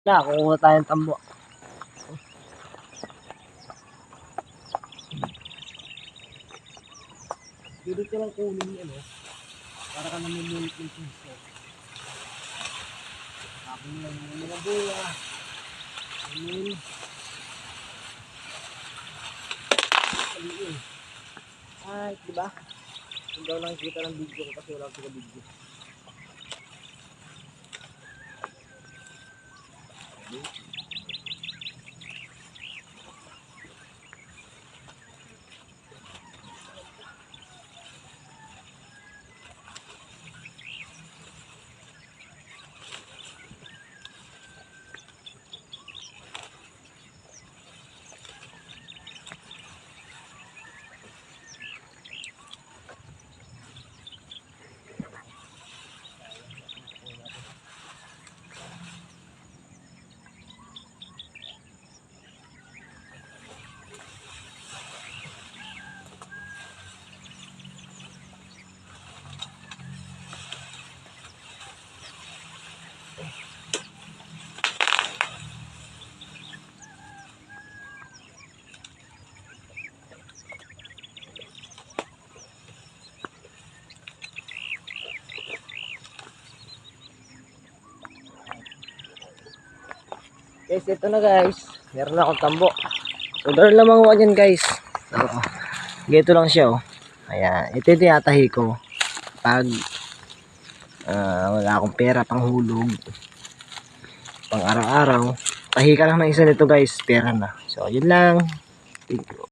Na, kukuha tayong tambo. Dito ko lang kunin yan, para ka namumulit yung piso. Tapos lang yung mga buwa. Amin. Ay, diba? Kung daw lang kita ng video ko kasi wala ko sa video. Guys, ito na guys. Meron na akong tambo. So, meron lamang ako dyan guys. So, ganito lang siya Ayan. Ito yung tinatahi ko. Pag wala akong pera pang hulog. Pang araw-araw. Tahi ka lang ng isa nito guys. Pera na. So, yun lang. Thank you.